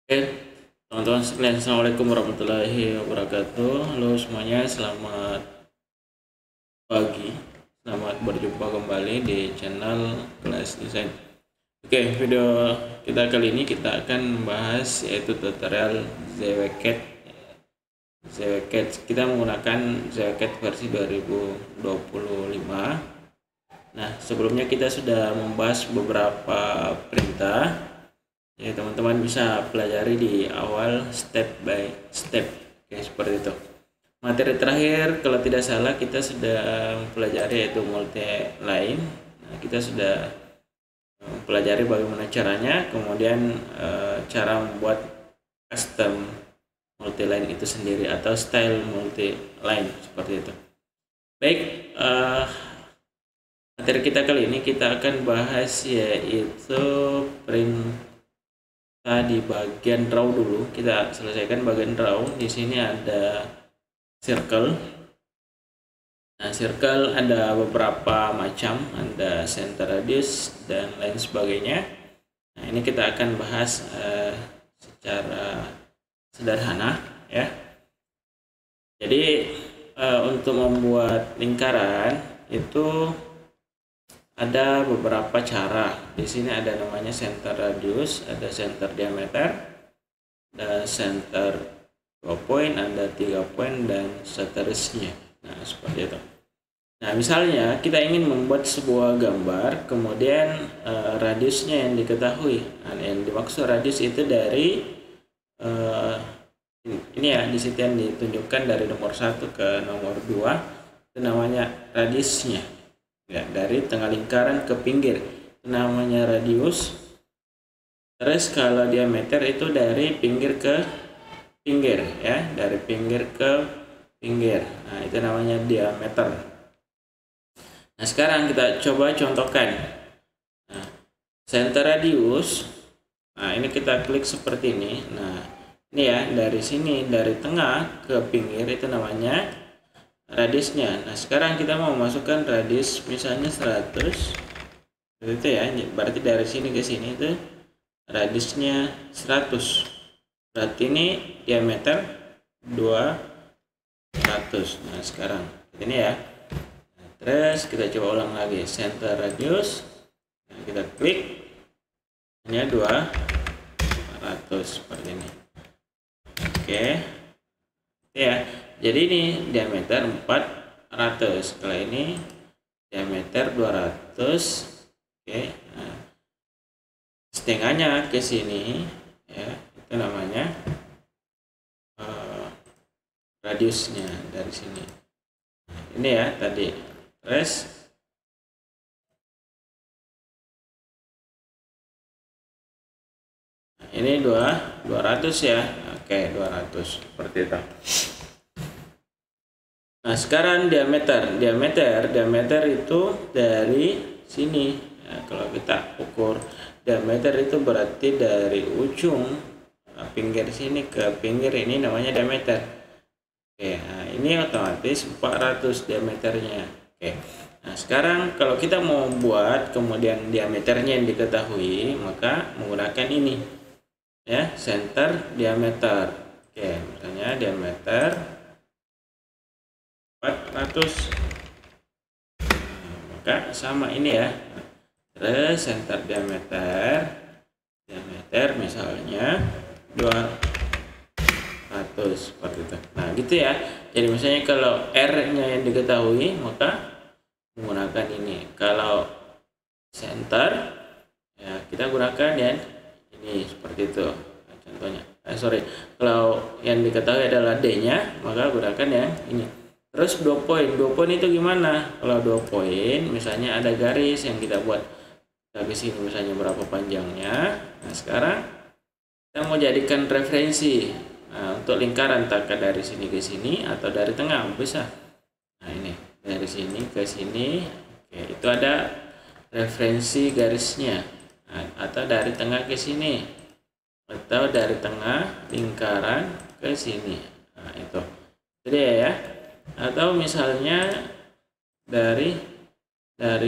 Oke, teman-teman sekalian, Assalamualaikum warahmatullahi wabarakatuh. Halo semuanya, selamat pagi. Selamat berjumpa kembali di channel Kelas Desain. Oke, video kita kali ini kita akan membahas yaitu tutorial ZWCAT. ZWCAT kita menggunakan ZWCAT versi 2025. Nah, sebelumnya kita sudah membahas beberapa perintah. Ya, teman-teman bisa pelajari di awal step by step. Oke, seperti itu. Materi terakhir kalau tidak salah kita sudah mempelajari yaitu multi line. Nah, kita sudah mempelajari bagaimana caranya, kemudian cara membuat custom multi line itu sendiri atau style multi line seperti itu. Baik, materi kita kali ini kita akan bahas yaitu print di bagian draw dulu. Kita selesaikan bagian draw. Di sini ada circle. Nah, circle ada beberapa macam, ada center radius dan lain sebagainya. Nah, ini kita akan bahas secara sederhana ya. Jadi untuk membuat lingkaran itu ada beberapa cara. Di sini ada namanya center radius, ada center diameter, ada center 2 poin, ada 3 poin dan seterusnya. Nah, seperti itu. Nah, misalnya kita ingin membuat sebuah gambar, kemudian radiusnya yang diketahui. Nah, yang dimaksud radius itu dari ini ya, di situ yang ditunjukkan dari nomor 1 ke nomor 2 itu namanya radiusnya. Ya, dari tengah lingkaran ke pinggir itu namanya radius. Terus kalau diameter itu dari pinggir ke pinggir ya, dari pinggir ke pinggir. Nah, itu namanya diameter. Nah, sekarang kita coba contohkan. Nah, center radius. Nah, ini kita klik seperti ini. Nah, ini ya, dari sini dari tengah ke pinggir itu namanya radiusnya. Nah, sekarang kita mau masukkan radius misalnya 100 itu ya, berarti dari sini ke sini itu radiusnya 100, berarti ini diameter 200. Nah, sekarang ini ya. Nah, terus kita coba ulang lagi, center radius. Nah, kita klik, hanya 200 seperti ini. Oke ya, jadi ini diameter 400, setelah ini diameter 200. Oke, nah, setengahnya ke sini ya, itu namanya radiusnya dari sini. Nah, ini ya tadi. Terus nah, ini 200 ya. Oke, 200 seperti itu. Nah, sekarang diameter itu dari sini ya, kalau kita ukur diameter itu berarti dari ujung pinggir sini ke pinggir, ini namanya diameter. Oke, nah ini otomatis 400 diameternya. Oke, nah sekarang kalau kita mau buat kemudian diameternya yang diketahui, maka menggunakan ini ya, center diameter. Oke, misalnya diameter 400. Maka sama ini ya. Terus center diameter misalnya 200 seperti itu. Nah, gitu ya. Jadi misalnya kalau R-nya yang diketahui, maka menggunakan ini. Kalau center ya kita gunakan yang ini seperti itu. Nah, contohnya. Kalau yang diketahui adalah D-nya, maka gunakan yang ini. Terus 2 poin itu gimana? Kalau 2 poin misalnya ada garis yang kita buat dari sini misalnya berapa panjangnya. Nah, sekarang kita mau jadikan referensi untuk lingkaran, entah dari sini ke sini atau dari tengah bisa. Nah, ini dari sini ke sini. Oke, itu ada referensi garisnya. Nah, atau dari tengah ke sini atau dari tengah lingkaran ke sini. Nah, itu jadi ya. Atau misalnya dari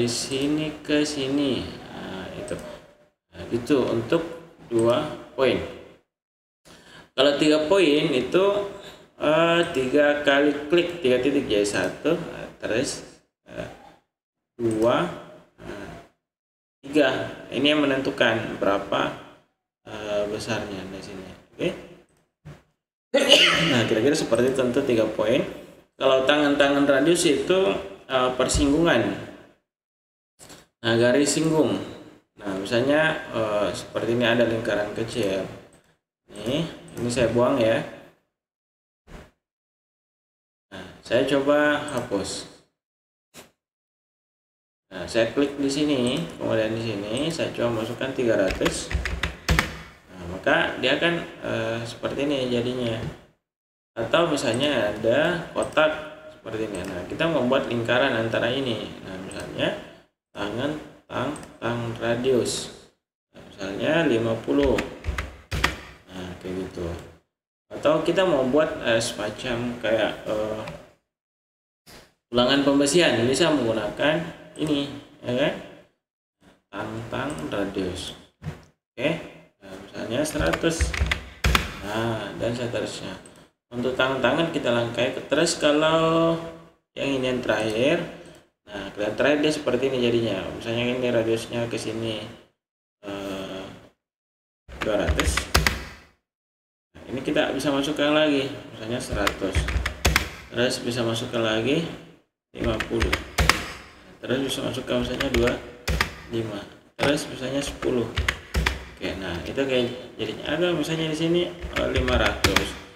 sini ke sini. Nah, itu. Nah, gitu untuk 2 poin. Kalau 3 poin itu 3 kali klik 3 titik jadi 1, terus 2, 3. Ini yang menentukan berapa besarnya di sini. Oke. Nah, kira-kira seperti itu untuk 3 poin. Kalau tangan-tangan radius itu persinggungan. Nah, garis singgung. Nah, misalnya seperti ini ada lingkaran kecil. Ini saya buang ya. Nah, saya coba hapus. Nah, saya klik di sini, kemudian di sini saya coba masukkan 300. Nah, maka dia akan seperti ini jadinya. Atau misalnya ada kotak seperti ini. Nah, kita membuat lingkaran antara ini. Nah, misalnya tang radius. Nah, misalnya 50. Nah, kayak gitu. Atau kita mau buat semacam kayak ulangan pembesian, bisa menggunakan ini, ya kan? Tang radius. Oke. Nah, misalnya 100. Nah, dan seterusnya. Untuk tangan-tangan kita langkai. Terus kalau yang ini yang terakhir, nah kelihatan terakhir dia seperti ini jadinya. Misalnya ini radiusnya ke sini 200. Nah, ini kita bisa masukkan lagi, misalnya 100. Terus bisa masukkan lagi 50. Terus bisa masukkan misalnya 25. Terus misalnya 10. Oke, nah itu kayak jadinya ada misalnya di sini 500.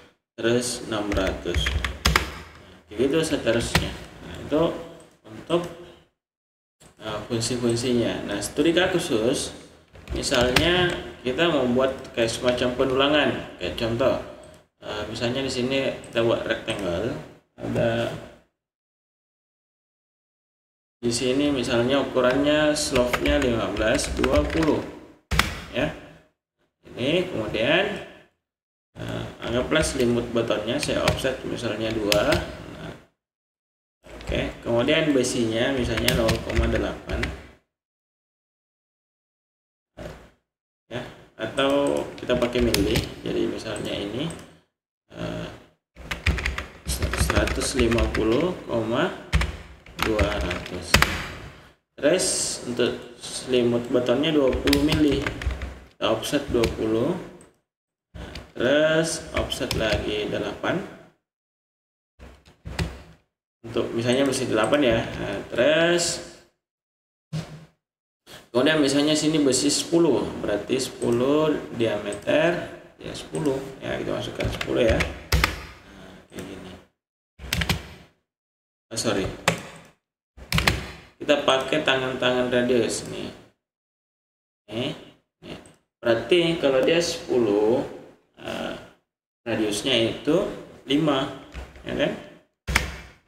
Terus 600. Nah, gitu seterusnya. Nah, itu untuk fungsi-fungsinya. Nah, studi khusus misalnya kita membuat kayak semacam penulangan, kayak contoh misalnya di sini kita buat rectangle, ada di sini misalnya ukurannya slope-nya 15 20 ya. Ini kemudian anggaplah selimut betonnya saya offset misalnya 2. Nah, oke, kemudian besinya misalnya 0,8 ya, atau kita pakai mili, jadi misalnya ini 150,200. Terus untuk selimut betonnya 20 mili, kita offset 20. Terus offset lagi 8 untuk misalnya besi 8 ya. Nah, terus kemudian misalnya sini besi 10, berarti 10 diameter ya 10 ya, kita masukkan 10 ya. Nah, kayak gini. Sorry, kita pakai tangan-tangan radius nih. Nih. Berarti kalau dia 10, radiusnya itu 5 ya kan.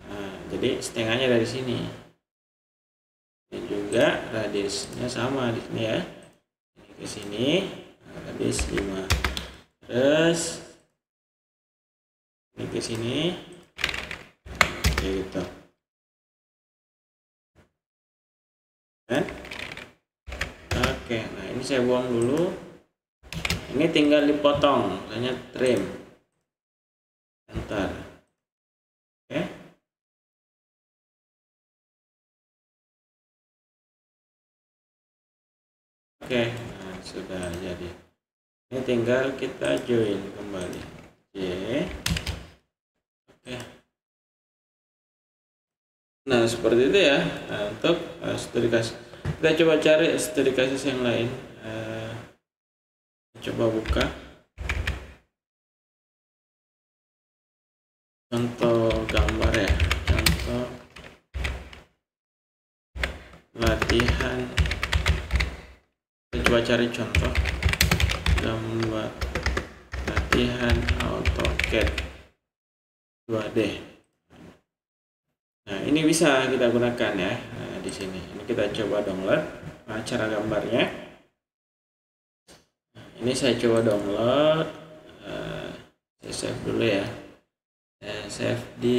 Nah, jadi setengahnya dari sini, dan juga radiusnya sama di sini ya, ini ke sini, radius 5. Terus ini ke sini kayak gitu kan. Oke, nah ini saya buang dulu. Ini tinggal dipotong, misalnya trim, enter. Oke. Oke, nah sudah jadi. Ini tinggal kita join kembali. Oke. Nah seperti itu ya. Nah, untuk studi kasus, kita coba cari studi kasus yang lain. Coba buka contoh gambar ya, contoh latihan. Kita coba cari contoh gambar latihan AutoCAD 2D. Nah, ini bisa kita gunakan ya. Nah, di sini ini kita coba download cara gambarnya. Ini saya coba download, saya save dulu ya, saya save di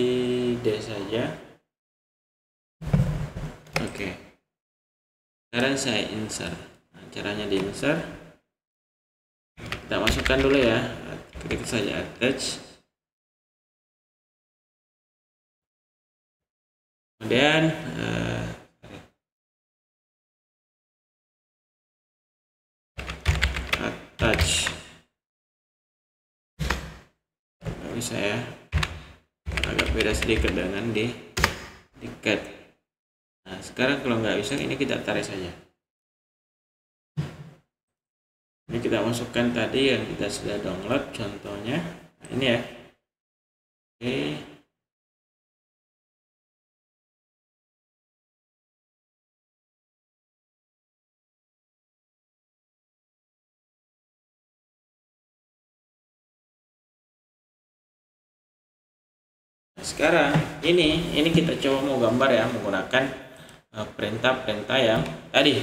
D saja. Oke, sekarang saya insert. Nah, caranya di insert, kita masukkan dulu ya klik saja attach, kemudian attach. Nggak bisa ya, agak beda sedikit dengan di cat. Nah sekarang kalau nggak bisa, ini kita tarik saja. Ini kita masukkan tadi yang kita sudah download contohnya. Nah, ini ya. Oke. Nah, sekarang ini kita coba mau gambar ya menggunakan perintah-perintah yang tadi.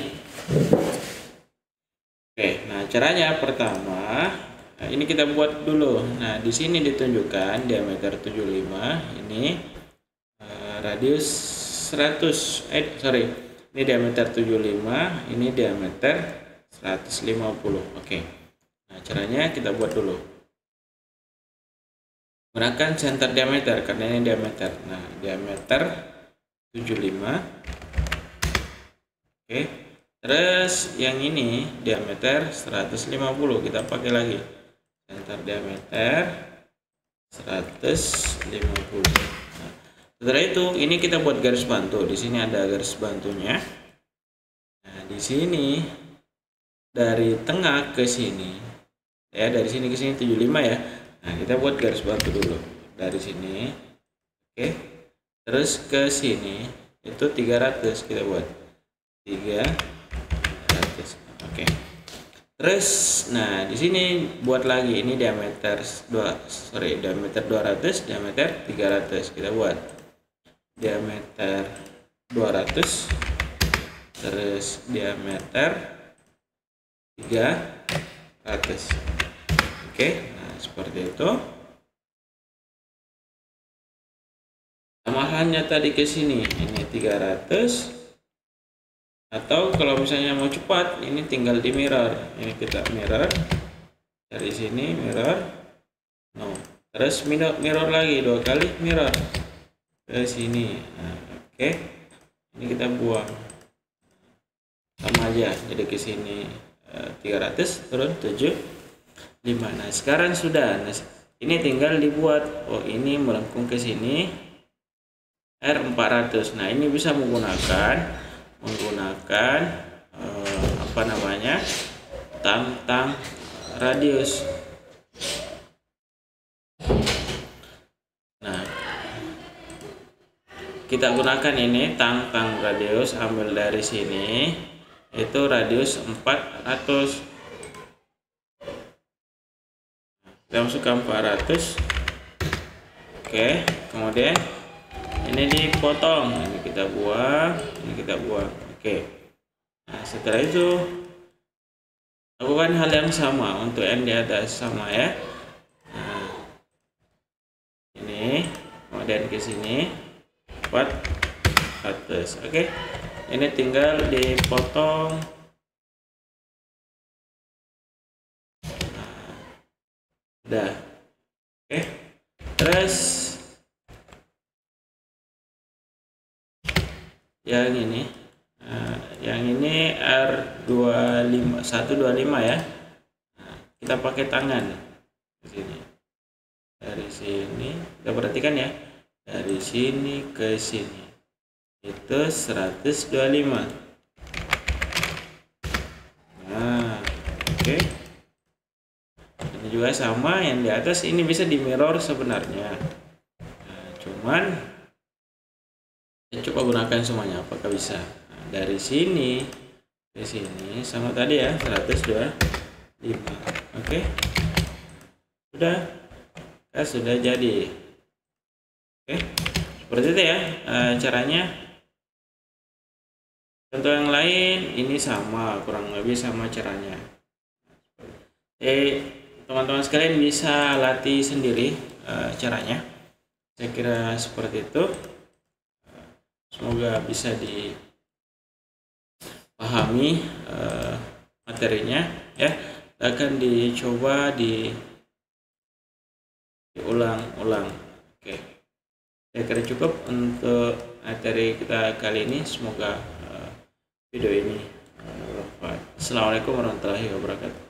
Oke, nah caranya pertama, nah ini kita buat dulu. Nah, di sini ditunjukkan diameter 75, ini radius 100. Ini diameter 75, ini diameter 150. Oke. Nah, caranya kita buat dulu. Gunakan center diameter karena ini diameter. Nah, diameter 75. Oke. Terus yang ini diameter 150, kita pakai lagi center diameter 150. Nah, setelah itu ini kita buat garis bantu. Di sini ada garis bantunya. Nah, di sini dari tengah ke sini ya, dari sini ke sini 75 ya. Nah, kita buat garis bantu dulu dari sini. Oke. Terus ke sini itu 300, kita buat 300. Oke. Terus nah di sini buat lagi ini diameter diameter 200, diameter 300. Kita buat diameter 200, terus diameter 300. Oke, nah seperti itu. Tambahannya tadi ke sini ini 300. Atau kalau misalnya mau cepat, ini tinggal di mirror. Ini kita mirror dari sini, mirror, no. Terus mirror lagi 2 kali, mirror ke sini. Nah, oke. Ini kita buang, sama aja. Jadi ke sini 300 turun 75. Nah sekarang sudah. Nah, ini tinggal dibuat. Oh ini melengkung ke sini R400. Nah ini bisa menggunakan apa namanya, tang radius. Nah kita gunakan ini tang radius, ambil dari sini itu radius 400. Kita masukkan 400. Oke, kemudian ini dipotong, ini kita buang, ini kita buang. Oke. Nah, setelah itu lakukan hal yang sama untuk yang di atas, sama ya. Nah, ini kemudian ke sini 400. Oke. Ini tinggal dipotong. Nah, udah. Oke. Terus yang ini R25 125 ya. Nah, kita pakai tangan di sini. Dari sini kita perhatikan ya, dari sini ke sini itu 125. Nah oke. Ini juga sama yang di atas, ini bisa di mirror sebenarnya. Nah, cuman coba gunakan semuanya, apakah bisa. Nah, dari sini ke sini sama tadi ya 125. Oke. Sudah jadi. Oke. Seperti itu ya caranya. Contoh yang lain ini sama, kurang lebih sama caranya. Teman-teman sekalian bisa latih sendiri caranya. Saya kira seperti itu. Semoga bisa dipahami materinya ya. Akan dicoba di diulang-ulang. Oke, saya kira cukup untuk materi kita kali ini. Semoga video ini bermanfaat. Assalamualaikum warahmatullahi wabarakatuh.